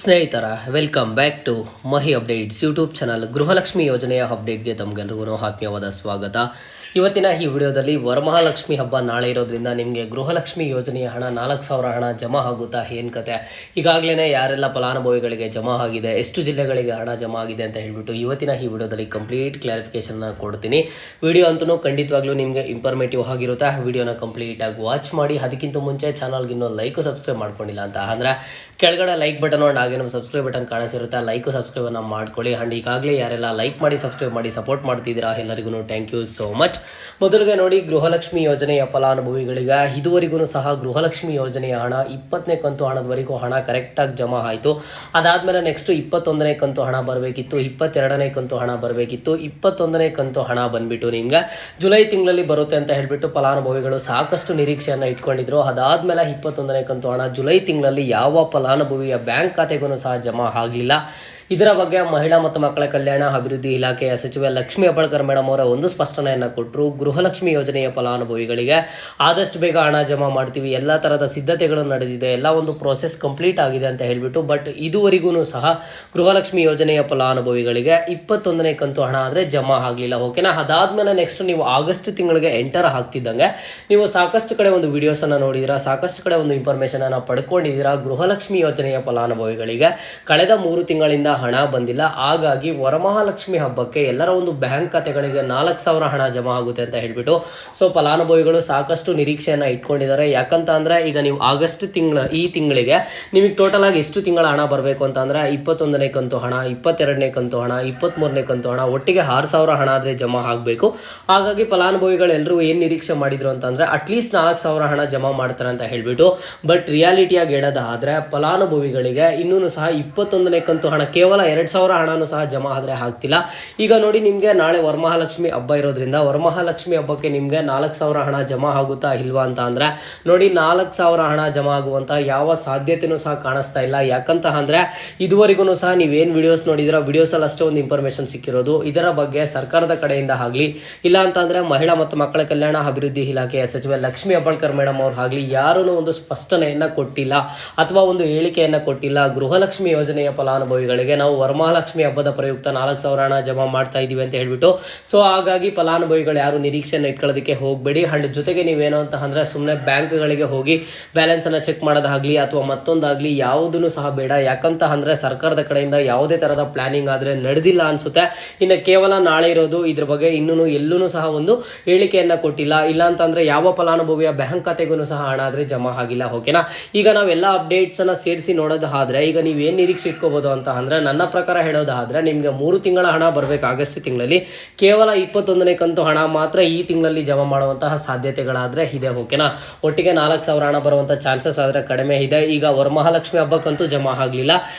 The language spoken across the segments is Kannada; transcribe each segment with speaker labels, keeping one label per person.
Speaker 1: ಸ್ನೇಹಿತರ welcome back to Mahi updates YouTube channel. Gruhalakshmi ಯೋಜನೆಯ ಅಪ್ಡೇಟ್ಗೆ ತಮಗೆಲ್ಲರಿಗೂ ಆತ್ಮೀಯವಾದ ಸ್ವಾಗತ. ಇವತ್ತಿನ ಈ ವಿಡಿಯೋದಲ್ಲಿ ವರಮಹಾಲಕ್ಷ್ಮಿ ಹಬ್ಬ ನಾಳೆ ಇರೋದ್ರಿಂದ ನಿಮಗೆ ಗೃಹಲಕ್ಷ್ಮಿ ಯೋಜನೆಯ ಹಣ 4,000 ಹಣ ಜಮಾ ಆಗುತ್ತಾ ಏನು ಕತೆ, ಈಗಾಗಲೇ ಯಾರೆಲ್ಲ ಫಲಾನುಭವಿಗಳಿಗೆ ಜಮಾ ಆಗಿದೆ, ಎಷ್ಟು ಜಿಲ್ಲೆಗಳಿಗೆ ಹಣ ಜಮಾ ಆಗಿದೆ ಅಂತ ಹೇಳ್ಬಿಟ್ಟು ಇವತ್ತಿನ ಈ ವಿಡಿಯೋದಲ್ಲಿ ಕಂಪ್ಲೀಟ್ ಕ್ಲಾರಿಫಿಕೇಶನ್ ಕೊಡ್ತೀನಿ. ವಿಡಿಯೋ ಅಂತೂ ಖಂಡಿತವಾಗ್ಲೂ ನಿಮಗೆ ಇಂಫಾರ್ಮೇಟಿವ್ ಆಗಿರುತ್ತೆ. ವಿಡಿಯೋನ ಕಂಪ್ಲೀಟಾಗಿ ವಾಚ್ ಮಾಡಿ. ಅದಕ್ಕಿಂತ ಮುಂಚೆ ಚಾನಲ್ಗೆ ಇನ್ನೂ ಲೈಕ್ ಸಬ್ಸ್ಕ್ರೈಬ್ ಮಾಡ್ಕೊಂಡಿಲ್ಲ ಅಂತ ಅಂದರೆ ಕೆಳಗಡೆ ಲೈಕ್ ಬಟನ್ ಆ್ಯಂಡ್ ಹಾಗೆ ನಮ್ಮ ಸಬ್ಸ್ಕ್ರೈಬ್ ಬಟನ್ ಕಾಣಿಸಿರುತ್ತೆ, ಲೈಕ್ ಸಬ್ಸ್ಕ್ರೈಬನ್ನು ಮಾಡ್ಕೊಳ್ಳಿ. ಆ್ಯಂಡ್ ಈಗಾಗಲೇ ಯಾರೆಲ್ಲ ಲೈಕ್ ಮಾಡಿ ಸಬ್ಸ್ಕ್ರೈಬ್ ಮಾಡಿ ಸಪೋರ್ಟ್ ಮಾಡ್ತಿದ್ದೀರಾ ಎಲ್ಲರಿಗೂ ಥ್ಯಾಂಕ್ ಯು ಸೋ ಮಚ್. ಮೊದಲಿಗೆ ನೋಡಿ, ಗೃಹಲಕ್ಷ್ಮಿ ಯೋಜನೆಯ ಫಲಾನುಭವಿಗಳಿಗೆ ಇದುವರೆಗೂ ಸಹ ಗೃಹಲಕ್ಷ್ಮಿ ಯೋಜನೆಯ ಹಣ 20ನೇ ಕಂತು ಹಣದವರೆಗೂ ಹಣ ಕರೆಕ್ಟಾಗಿ ಜಮಾ ಆಯಿತು. ಅದಾದಮೇಲೆ ನೆಕ್ಸ್ಟ್ 21ನೇ ಕಂತು ಹಣ ಬರಬೇಕಿತ್ತು, 22ನೇ ಕಂತು ಹಣ ಬರಬೇಕಿತ್ತು. 21ನೇ ಕಂತು ಹಣ ಬಂದುಬಿಟ್ಟು ನಿಮಗೆ ಜುಲೈ ತಿಂಗಳಲ್ಲಿ ಬರುತ್ತೆ ಅಂತ ಹೇಳಿಬಿಟ್ಟು ಫಲಾನುಭವಿಗಳು ಸಾಕಷ್ಟು ನಿರೀಕ್ಷೆಯನ್ನು ಇಟ್ಕೊಂಡಿದ್ರು. ಅದಾದಮೇಲೆ 21ನೇ ಕಂತು ಹಣ ಜುಲೈ ತಿಂಗಳಲ್ಲಿ ಯಾವ ಫಲಾನುಭವಿಯ ಬ್ಯಾಂಕ್ ಖಾತೆಗೂ ಸಹ ಜಮಾ ಆಗಲಿಲ್ಲ. ಇದರ ಬಗ್ಗೆ ಮಹಿಳಾ ಮತ್ತು ಮಕ್ಕಳ ಕಲ್ಯಾಣ ಅಭಿವೃದ್ಧಿ ಇಲಾಖೆಯ ಸಚಿವೆ ಲಕ್ಷ್ಮೀ ಹೆಬ್ಬಾಳ್ಕರ್ ಮೇಡಮ್ ಅವರ ಒಂದು ಸ್ಪಷ್ಟನೆಯನ್ನು ಕೊಟ್ಟರು. ಗೃಹಲಕ್ಷ್ಮಿ ಯೋಜನೆಯ ಫಲಾನುಭವಿಗಳಿಗೆ ಆದಷ್ಟು ಬೇಗ ಹಣ ಜಮಾ ಮಾಡ್ತೀವಿ, ಎಲ್ಲ ಥರದ ಸಿದ್ಧತೆಗಳು ನಡೆದಿದೆ, ಎಲ್ಲ ಒಂದು ಪ್ರೋಸೆಸ್ ಕಂಪ್ಲೀಟ್ ಆಗಿದೆ ಅಂತ ಹೇಳಿಬಿಟ್ಟು. ಬಟ್ ಇದುವರೆಗೂ ಸಹ ಗೃಹಲಕ್ಷ್ಮಿ ಯೋಜನೆಯ ಫಲಾನುಭವಿಗಳಿಗೆ 21ನೇ ಕಂತು ಹಣ ಆದರೆ ಜಮಾ ಆಗಲಿಲ್ಲ. ಓಕೆನಾ. ಅದಾದಮೇಲೆ ನೆಕ್ಸ್ಟ್ ನೀವು ಆಗಸ್ಟ್ ತಿಂಗಳಿಗೆ ಎಂಟರ್ ಆಗ್ತಿದ್ದಂಗೆ ನೀವು ಸಾಕಷ್ಟು ಕಡೆ ಒಂದು ವಿಡಿಯೋಸನ್ನು ನೋಡಿದ್ದೀರಾ, ಸಾಕಷ್ಟು ಕಡೆ ಒಂದು ಇನ್ಫಾರ್ಮೇಷನನ್ನು ಪಡ್ಕೊಂಡಿದ್ದೀರಾ. ಗೃಹಲಕ್ಷ್ಮಿ ಯೋಜನೆಯ ಫಲಾನುಭವಿಗಳಿಗೆ ಕಳೆದ 3 ತಿಂಗಳಿಂದ ಹಣ ಬಂದಿಲ್ಲ. ಹಾಗಾಗಿ ವರಮಹಾಲಕ್ಷ್ಮಿ ಹಬ್ಬಕ್ಕೆ ಎಲ್ಲರ ಒಂದು ಬ್ಯಾಂಕ್ ಖಾತೆಗಳಿಗೆ 4,000 ಹಣ ಜಮಾ ಆಗುತ್ತೆ ಅಂತ ಹೇಳ್ಬಿಟ್ಟು ಸೊ ಫಲಾನುಭವಿಗಳು ಸಾಕಷ್ಟು ನಿರೀಕ್ಷೆಯನ್ನು ಇಟ್ಕೊಂಡಿದ್ದಾರೆ. ಯಾಕಂತ ಅಂದರೆ ಈಗ ನೀವು ಆಗಸ್ಟ್ ಈ ತಿಂಗಳಿಗೆ ನಿಮಗೆ ಟೋಟಲ್ ಆಗಿ ಎಷ್ಟು ತಿಂಗಳ ಹಣ ಬರಬೇಕು ಅಂತ ಅಂದರೆ 21ನೇ ಕಂತು ಹಣ, 22ನೇ ಕಂತು ಹಣ, 23ನೇ ಕಂತು ಹಣ, ಒಟ್ಟಿಗೆ 6,000 ಹಣ ಆದರೆ ಜಮಾ ಆಗಬೇಕು. ಹಾಗಾಗಿ ಫಲಾನುಭವಿಗಳು ಎಲ್ಲರೂ ಏನು ನಿರೀಕ್ಷೆ ಮಾಡಿದ್ರು ಅಂತಂದರೆ ಅಟ್ಲೀಸ್ಟ್ 4,000 ಹಣ ಜಮಾ ಮಾಡ್ತಾರೆ ಅಂತ ಹೇಳ್ಬಿಟ್ಟು. ಬಟ್ ರಿಯಾಲಿಟಿಯಾಗಿ ಹೇಳೋದಾದರೆ ಫಲಾನುಭವಿಗಳಿಗೆ ಇನ್ನೂ ಸಹ 21ನೇ ಕಂತು ಹಣ ಕೇವಲ 2,000 ಹಣನೂ ಸಹ ಜಮಾ ಆದರೆ ಆಗ್ತಿಲ್ಲ. ಈಗ ನೋಡಿ, ನಿಮಗೆ ನಾಳೆ ವರಮಹಾಲಕ್ಷ್ಮಿ ಹಬ್ಬ ಇರೋದ್ರಿಂದ ವರಮಹಾಲಕ್ಷ್ಮಿ ಹಬ್ಬಕ್ಕೆ ನಿಮಗೆ 4,000 ಹಣ ಜಮಾ ಆಗುತ್ತಾ ಇಲ್ವಾ ಅಂತ ಅಂದರೆ ನೋಡಿ, 4,000 ಹಣ ಜಮಾ ಆಗುವಂಥ ಯಾವ ಸಾಧ್ಯತೆಯೂ ಸಹ ಕಾಣಿಸ್ತಾ ಇಲ್ಲ. ಯಾಕಂತ ಅಂದರೆ ಇದುವರೆಗೂ ಸಹ ನೀವೇನು ವಿಡಿಯೋಸ್ ನೋಡಿದಿರೋ ವಿಡಿಯೋಸಲ್ಲಿ ಅಷ್ಟೇ ಒಂದು ಇನ್ಫಾರ್ಮೇಷನ್ ಸಿಕ್ಕಿರೋದು. ಇದರ ಬಗ್ಗೆ ಸರ್ಕಾರದ ಕಡೆಯಿಂದ ಆಗಲಿ ಇಲ್ಲ ಅಂತಂದರೆ ಮಹಿಳಾ ಮತ್ತು ಮಕ್ಕಳ ಕಲ್ಯಾಣ ಅಭಿವೃದ್ಧಿ ಇಲಾಖೆಯ ಸಚಿವೆ ಲಕ್ಷ್ಮೀ ಹೆಬ್ಬಾಳ್ಕರ್ ಮೇಡಮ್ ಅವ್ರು ಆಗಲಿ ಯಾರೂ ಒಂದು ಸ್ಪಷ್ಟನೆಯನ್ನು ಕೊಟ್ಟಿಲ್ಲ ಅಥವಾ ಒಂದು ಹೇಳಿಕೆಯನ್ನು ಕೊಟ್ಟಿಲ್ಲ. ಗೃಹಲಕ್ಷ್ಮಿ ಯೋಜನೆಯ ಫಲಾನುಭವಿಗಳಿಗೆ ನಾವು ವರಮಹಾಲಕ್ಷ್ಮಿ ಹಬ್ಬದ ಪ್ರಯುಕ್ತ 4,000 ಹಣ ಜಮಾ ಮಾಡ್ತಾ ಇದೀವಿ ಅಂತ ಹೇಳ್ಬಿಟ್ಟು. ಸೊ ಹಾಗಾಗಿ ಫಲಾನುಭವಿಗಳು ಯಾರು ನಿರೀಕ್ಷೆಯನ್ನು ಇಟ್ಕೊಳ್ಳೋದಕ್ಕೆ ಹೋಗಬೇಡಿ. ಅಂಡ್ ಜೊತೆಗೆ ನೀವೇನು ಅಂತ ಅಂದರೆ ಸುಮ್ಮನೆ ಬ್ಯಾಂಕ್ಗಳಿಗೆ ಹೋಗಿ ಬ್ಯಾಲೆನ್ಸನ್ನು ಚೆಕ್ ಮಾಡೋದಾಗಲಿ ಅಥವಾ ಮತ್ತೊಂದಾಗಲಿ ಯಾವುದೂ ಸಹ ಬೇಡ. ಯಾಕಂತ ಅಂದರೆ ಸರ್ಕಾರದ ಕಡೆಯಿಂದ ಯಾವುದೇ ಥರದ ಪ್ಲಾನಿಂಗ್ ಆದರೆ ನಡೆದಿಲ್ಲ ಅನಿಸುತ್ತೆ. ಇನ್ನು ಕೇವಲ ನಾಳೆ ಇರೋದು. ಇದ್ರ ಬಗ್ಗೆ ಇನ್ನೂ ಎಲ್ಲೂ ಸಹ ಒಂದು ಹೇಳಿಕೆಯನ್ನು ಕೊಟ್ಟಿಲ್ಲ. ಇಲ್ಲ ಅಂತಂದರೆ ಯಾವ ಫಲಾನುಭವಿಯ ಬ್ಯಾಂಕ್ ಖಾತೆಗೂ ಸಹ ಹಣ ಆದರೆ ಜಮಾ ಆಗಿಲ್ಲ. ಓಕೆನಾ. ಈಗ ನಾವೆಲ್ಲ ಅಪ್ಡೇಟ್ಸನ್ನು ಸೇರಿಸಿ ನೋಡೋದಾದರೆ ಈಗ ನೀವೇನು ನಿರೀಕ್ಷೆ ಇಟ್ಕೋಬೋದು ಅಂತ ಅಂದರೆ ನನ್ನ ಪ್ರಕಾರ ಹೇಳೋದಾದರೆ ನಿಮಗೆ 3 ತಿಂಗಳ ಹಣ ಬರಬೇಕು ಆಗಸ್ಟ್ ತಿಂಗಳಲ್ಲಿ. ಕೇವಲ 21ನೇ ಕಂತು ಹಣ ಮಾತ್ರ ಈ ತಿಂಗಳಲ್ಲಿ ಜಮಾ ಮಾಡುವಂತಹ ಸಾಧ್ಯತೆಗಳಾದರೆ ಇದೆ. ಓಕೆನಾ. ಒಟ್ಟಿಗೆ 4,000 ಹಣ ಬರುವಂಥ ಚಾನ್ಸಸ್ ಆದರೆ ಕಡಿಮೆ ಇದೆ. ಈಗ ವರಮಹಾಲಕ್ಷ್ಮಿ ಹಬ್ಬಕ್ಕಂತೂ ಜಮಾ ಆಗಲಿಲ್ಲ.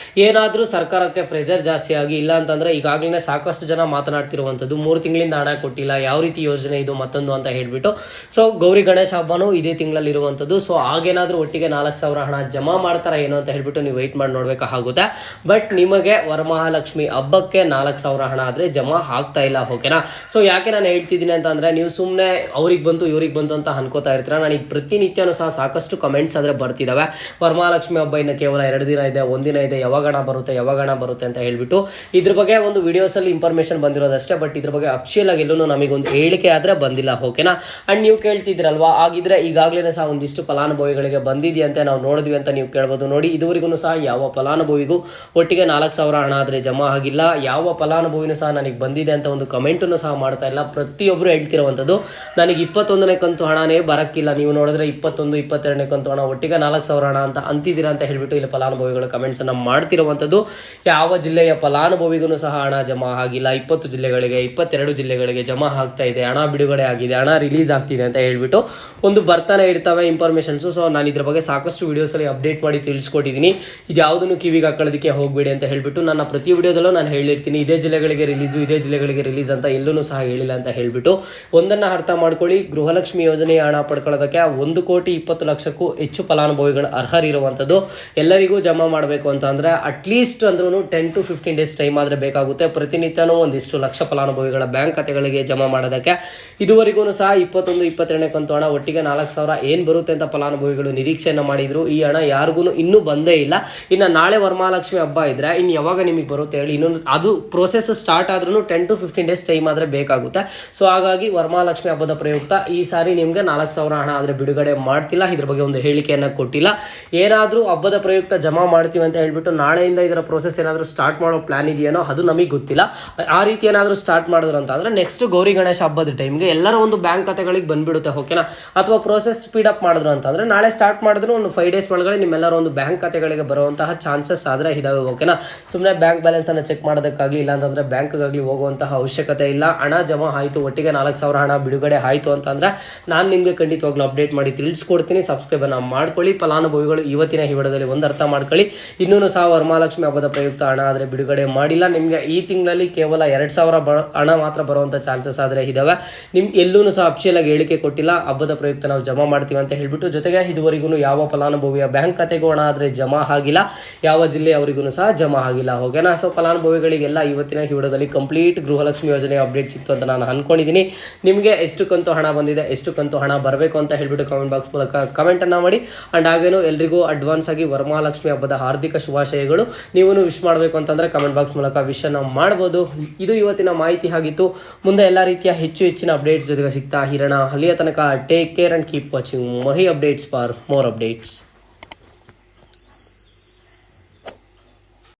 Speaker 1: ಏನಾದರೂ ಸರ್ಕಾರಕ್ಕೆ ಪ್ರೆಷರ್ ಜಾಸ್ತಿ ಆಗಿ ಇಲ್ಲ ಅಂತಂದರೆ ಈಗಾಗಲೇ ಸಾಕಷ್ಟು ಜನ ಮಾತನಾಡ್ತಿರುವಂಥದ್ದು 3 ತಿಂಗಳಿಂದ ಹಣ ಕೊಟ್ಟಿಲ್ಲ, ಯಾವ ರೀತಿ ಯೋಜನೆ ಇದು ಮತ್ತೊಂದು ಅಂತ ಹೇಳ್ಬಿಟ್ಟು. ಸೊ ಗೌರಿ ಗಣೇಶ ಹಬ್ಬನೂ ಇದೇ ತಿಂಗಳಲ್ಲಿ ಇರುವಂಥದ್ದು. ಸೊ ಹಾಗೇನಾದರೂ ಒಟ್ಟಿಗೆ 4,000 ಹಣ ಜಮಾ ಮಾಡ್ತಾರಾ ಏನು ಅಂತ ಹೇಳ್ಬಿಟ್ಟು ನೀವು ವೆಯ್ಟ್ ಮಾಡಿ ನೋಡಬೇಕಾಗುತ್ತೆ. ಬಟ್ ನಿಮಗೆ ವರಮಹಾಲಕ್ಷ್ಮಿ ಹಬ್ಬಕ್ಕೆ 4,000 ಹಣ ಆದರೆ ಜಮಾ ಆಗ್ತಾ ಇಲ್ಲ. ಓಕೆನಾ. ಸೊ ಯಾಕೆ ನಾನು ಹೇಳ್ತಿದ್ದೀನಿ ಅಂತ ಅಂದರೆ ನೀವು ಸುಮ್ಮನೆ ಅವ್ರಿಗೆ ಬಂತು ಇವ್ರಿಗೆ ಬಂತು ಅಂತ ಅನ್ಕೋತಾ ಇರ್ತೀರ. ನನಗೆ ಪ್ರತಿನಿತ್ಯನೂ ಸಹ ಸಾಕಷ್ಟು ಕಮೆಂಟ್ಸ್ ಆದರೆ ಬರ್ತಿದ್ದಾವೆ. ವರಮಹಾಲಕ್ಷ್ಮಿ ಹಬ್ಬ ಇನ್ನು ಕೇವಲ 2 ದಿನ ಇದೆ, 1 ದಿನ ಇದೆ, ಯಾವಾಗ ಹಣ ಬರುತ್ತೆ ಅಂತ ಹೇಳ್ಬಿಟ್ಟು. ಇದ್ರ ಬಗ್ಗೆ ಒಂದು ವಿಡಿಯೋಸಲ್ಲಿ ಇನ್ಫಾರ್ಮೇಷನ್ ಬಂದಿರೋದಷ್ಟೇ. ಬಟ್ ಇದ್ರ ಬಗ್ಗೆ ಅಫಿಷಿಯಲ್ ಆಗಿ ಎಲ್ಲೂ ನಮಗೊಂದು ಹೇಳಿಕೆ ಆದರೆ ಬಂದಿಲ್ಲ. ಓಕೆನಾ. ಅಂಡ್ ನೀವು ಕೇಳ್ತಿದ್ರಲ್ವಾ, ಆಗಿದ್ರೆ ಈಗಾಗಲೇ ಸಹ ಒಂದಿಷ್ಟು ಫಲಾನುಭವಿಗಳಿಗೆ ಬಂದಿದೆಯಂತೆ, ನಾವು ನೋಡಿದ್ವಿ ಅಂತ ನೀವು ಕೇಳ್ಬೋದು. ನೋಡಿ, ಇದುವರೆಗೂ ಸಹ ಯಾವ ಫಲಾನುಭವಿಗೂ ಒಟ್ಟಿಗೆ 4,000 ಹಣ ಆದರೆ ಜಮಾ ಆಗಿಲ್ಲ. ಯಾವ ಫಲಾನುಭವಿನೂ ಸಹ ನನಗೆ ಬಂದಿದೆ ಅಂತ ಒಂದು ಕಮೆಂಟನ್ನು ಸಹ ಮಾಡ್ತಾ ಇಲ್ಲ. ಪ್ರತಿಯೊಬ್ಬರು ಹೇಳ್ತಿರುವಂಥದ್ದು ನನಗೆ 21ನೇ ಕಂತು ಹಣನೇ ಬರೋಕ್ಕಿಲ್ಲ, ನೀವು ನೋಡಿದ್ರೆ 21, 22ನೇ ಕಂತು ಹಣ ಒಟ್ಟಿಗೆ 4,000 ಹಣ ಅಂತ ಅಂತಿದ್ದೀರಾ ಅಂತ ಹೇಳ್ಬಿಟ್ಟು ಇಲ್ಲಿ ಫಲಾನುಭವಿಗಳು ಕಮೆಂಟ್ಸನ್ನು ಮಾಡ್ತಿರುವಂಥದ್ದು. ಯಾವ ಜಿಲ್ಲೆಯ ಫಲಾನುಭವಿಗೂ ಸಹ ಹಣ ಜಮಾ ಆಗಿಲ್ಲ. 20 ಜಿಲ್ಲೆಗಳಿಗೆ 22 ಜಿಲ್ಲೆಗಳಿಗೆ ಜಮಾ ಆಗ್ತಾ ಇದೆ, ಹಣ ಬಿಡುಗಡೆ ಆಗಿದೆ, ಹಣ ರಿಲೀಸ್ ಆಗ್ತಿದೆ ಅಂತ ಹೇಳ್ಬಿಟ್ಟು ಒಂದು ಬರ್ತಾನೆ ಇರ್ತವೆ ಇನ್ಫಾರ್ಮೇಷನ್ಸು. ಸೊ ನಾನು ಇದ್ರ ಬಗ್ಗೆ ಸಾಕಷ್ಟು ವಿಡಿಯೋಸಲ್ಲಿ ಅಪ್ಡೇಟ್ ಮಾಡಿ ತಿಳಿಸ್ಕೊಟ್ಟಿದ್ದೀನಿ. ಇದು ಯಾವುದನ್ನು ಕಿವಿಗೆ ಹಾಕೊಳ್ಳೋದಕ್ಕೆ ಹೋಗಬೇಡಿ ಅಂತ ಹೇಳ್ಬಿಟ್ಟು ಹೇಳ್ಬಿಟ್ಟು ನನ್ನ ಪ್ರತಿ ವಿಡಿಯೋದಲ್ಲೂ ನಾನು ಹೇಳಿರ್ತೀನಿ, ಇದೇ ಜಿಲ್ಲೆಗಳಿಗೆ ರಿಲೀಸ್ ಅಂತ ಎಲ್ಲೂ ಸಹ ಹೇಳಿಲ್ಲ ಅಂತ ಹೇಳ್ಬಿಟ್ಟು. ಒಂದನ್ನು ಅರ್ಥ ಮಾಡ್ಕೊಳ್ಳಿ, ಗೃಹಲಕ್ಷ್ಮಿ ಯೋಜನೆಯ ಹಣ ಪಡ್ಕೊಳ್ಳೋದಕ್ಕೆ 1,20,00,000ಕ್ಕೂ ಹೆಚ್ಚು ಫಲಾನುಭವಿಗಳು ಅರ್ಹರಿರುವಂಥದ್ದು. ಎಲ್ಲರಿಗೂ ಜಮಾ ಮಾಡಬೇಕು ಅಂತ ಅಂದರೆ ಅಟ್ಲೀಸ್ಟ್ ಅಂದ್ರೂ 10 to 15 ಡೇಸ್ ಟೈಮ್ ಆದರೆ ಬೇಕಾಗುತ್ತೆ. ಪ್ರತಿನಿತ್ಯನೂ ಒಂದಿಷ್ಟು ಲಕ್ಷ ಫಲಾನುಭವಿಗಳ ಬ್ಯಾಂಕ್ ಖಾತೆಗಳಿಗೆ ಜಮಾ ಮಾಡೋದಕ್ಕೆ. ಇದುವರೆಗೂ ಸಹ 21-22ನೇ ಕಂತು ಹಣ ಒಟ್ಟಿಗೆ 4,000 ಏನು ಬರುತ್ತೆ ಅಂತ ಫಲಾನುಭವಿಗಳು ನಿರೀಕ್ಷೆಯನ್ನು ಮಾಡಿದ್ರು. ಈ ಹಣ ಯಾರಿಗೂ ಇನ್ನೂ ಬಂದೇ ಇಲ್ಲ. ಇನ್ನು ನಾಳೆ ವರಮಹಾಲಕ್ಷ್ಮಿ ಹಬ್ಬ ಇದ್ರೆ ಇನ್ನು ಯಾವಾಗ ನಿಮಗೆ ಬರುತ್ತೆ ಹೇಳಿ? ಇನ್ನೊಂದು ಅದು ಪ್ರೋಸೆಸ್ ಸ್ಟಾರ್ಟ್ ಆದ್ರೂ 10 to 15 ಡೇಸ್ ಟೈಮ್ ಆದರೆ ಬೇಕಾಗುತ್ತೆ. ಸೊ ಹಾಗಾಗಿ ವರಮಹಾಲಕ್ಷ್ಮಿ ಹಬ್ಬದ ಪ್ರಯುಕ್ತ ಈ ಸಾರಿ ನಿಮಗೆ 4,000 ಹಣ ಆದರೆ ಬಿಡುಗಡೆ ಮಾಡ್ತಿಲ್ಲ. ಇದ್ರ ಬಗ್ಗೆ ಒಂದು ಹೇಳಿಕೆಯನ್ನು ಕೊಟ್ಟಿಲ್ಲ. ಏನಾದರೂ ಹಬ್ಬದ ಪ್ರಯುಕ್ತ ಜಮಾ ಮಾಡ್ತೀವಿ ಅಂತ ಹೇಳ್ಬಿಟ್ಟು ನಾಳೆಯಿಂದ ಇದರ ಪ್ರೋಸೆಸ್ ಏನಾದರೂ ಸ್ಟಾರ್ಟ್ ಮಾಡೋ ಪ್ಲಾನ್ ಇದೆಯೇನೋ ಅದು ನಮಗೆ ಗೊತ್ತಿಲ್ಲ. ಆ ರೀತಿ ಏನಾದರೂ ಸ್ಟಾರ್ಟ್ ಮಾಡಿದ್ರು ಅಂತ ಅಂದರೆ ನೆಕ್ಸ್ಟ್ ಗೌರಿ ಗಣೇಶ ಹಬ್ಬದ ಟೈಮ್ಗೆ ಎಲ್ಲರ ಒಂದು ಬ್ಯಾಂಕ್ ಖಾತೆಗಳಿಗೆ ಬಂದ್ಬಿಡುತ್ತೆ, ಓಕೆನಾ? ಅಥವಾ ಪ್ರೋಸೆಸ್ ಸ್ಪೀಡ್ ಅಪ್ ಮಾಡಿದ್ರು ಅಂತಂದರೆ ನಾಳೆ ಸ್ಟಾರ್ಟ್ ಮಾಡಿದ್ರು ಒಂದು 5 ಡೇಸ್ ಒಳಗಡೆ ನಿಮ್ಮೆಲ್ಲರ ಒಂದು ಬ್ಯಾಂಕ್ ಖಾತೆಗಳಿಗೆ ಬರುವಂತಹ ಚಾನ್ಸಸ್ ಆದರೆ ಇದಾವೆ, ಓಕೆನಾ? ಸುಮ್ಮನೆ ಬ್ಯಾಂಕ್ ಬ್ಯಾಲೆನ್ಸನ್ನು ಚೆಕ್ ಮಾಡೋದಕ್ಕಾಗಲಿ ಇಲ್ಲ ಅಂತಂದರೆ ಬ್ಯಾಂಕ್ಗಾಗಲಿ ಹೋಗುವಂತಹ ಅವಶ್ಯಕತೆ ಇಲ್ಲ. ಹಣ ಜಮಾ ಆಯಿತು, ಒಟ್ಟಿಗೆ 4,000 ಹಣ ಬಿಡುಗಡೆ ಆಯಿತು ಅಂತಂದರೆ ನಾನು ನಿಮಗೆ ಖಂಡಿತವಾಗ್ಲೂ ಅಪ್ಡೇಟ್ ಮಾಡಿ ತಿಳಿಸ್ಕೊಡ್ತೀನಿ. ಸಬ್ಸ್ಕ್ರೈಬನ್ನು ಮಾಡ್ಕೊಳ್ಳಿ. ಫಲಾನುಭವಿಗಳು ಇವತ್ತಿನ ಈ ವಿಡಿಯೋದಲ್ಲಿ ಒಂದು ಅರ್ಥ ಮಾಡ್ಕೊಳ್ಳಿ, ಇನ್ನೂ ಸಹ ವರಮಹಾಲಕ್ಷ್ಮಿ ಹಬ್ಬದ ಪ್ರಯುಕ್ತ ಹಣ ಆದರೆ ಬಿಡುಗಡೆ ಮಾಡಿಲ್ಲ. ನಿಮಗೆ ಈ ತಿಂಗಳಲ್ಲಿ ಕೇವಲ 2,000 ಹಣ ಮಾತ್ರ ಬರುವಂಥ ಚಾನ್ಸಸ್ ಆದರೆ ಇದಾವೆ. ನಿಮ್ಗೆ ಎಲ್ಲೂ ಸಹ ಅಫಿಷಿಯಲ್ ಆಗಿ ಹೇಳಿಕೆ ಕೊಟ್ಟಿಲ್ಲ ಹಬ್ಬದ ಪ್ರಯುಕ್ತ ನಾವು ಜಮಾ ಮಾಡ್ತೀವಿ ಅಂತ ಹೇಳ್ಬಿಟ್ಟು. ಜೊತೆಗೆ ಇದುವರೆಗೂ ಯಾವ ಫಲಾನುಭವಿಯ ಬ್ಯಾಂಕ್ ಖಾತೆಗೂ ಹಣ ಆದರೆ ಜಮಾ ಆಗಿಲ್ಲ, ಯಾವ ಜಿಲ್ಲೆಯವರಿಗೂ ಸಹ ಜಮಾ ಆಗಿಲ್ಲ, ಓಕೆನಾ? ಸೊ ಫಲಾನುಭವಿಗಳಿಗೆಲ್ಲ ಇವತ್ತಿನ ಈ ವಿಡಿಯೋದಲ್ಲಿ ಕಂಪ್ಲೀಟ್ ಗೃಹಲಕ್ಷ್ಮಿ ಯೋಜನೆ ಅಪ್ಡೇಟ್ ಸಿಕ್ತು ಅಂತ ನಾನು ಅನ್ಕೊಂಡಿದ್ದೀನಿ. ನಿಮಗೆ ಎಷ್ಟು ಕಂತು ಹಣ ಬಂದಿದೆ, ಎಷ್ಟು ಕಂತು ಹಣ ಬರಬೇಕು ಅಂತ ಹೇಳ್ಬಿಟ್ಟು ಕಮೆಂಟ್ ಬಾಕ್ಸ್ ಮೂಲಕ ಕಮೆಂಟನ್ನು ಮಾಡಿ. ಆ್ಯಂಡ್ ಹಾಗೇನು ಎಲ್ರಿಗೂ ಅಡ್ವಾನ್ಸ್ ಆಗಿ ವರಮಹಾಲಕ್ಷ್ಮಿ ಹಬ್ಬದ ಹಾರ್ದಿಕ ಶುಭಾಶಯಗಳು. ನೀವು ವಿಶ್ ಮಾಡಬೇಕು ಅಂತಂದರೆ ಕಮೆಂಟ್ ಬಾಕ್ಸ್ ಮೂಲಕ ವಿಶನ್ನು ಮಾಡ್ಬೋದು. ಇದು ಇವತ್ತಿನ ಮಾಹಿತಿ ಆಗಿತ್ತು. ಮುಂದೆ ಎಲ್ಲ ರೀತಿಯ ಹೆಚ್ಚಿನ ಅಪ್ಡೇಟ್ಸ್ ಜೊತೆಗೆ ಸಿಗ್ತಾ ಇರೋಣ. ಅಲ್ಲಿಯ ತನಕ take care and keep watching Mahi updates for more updates.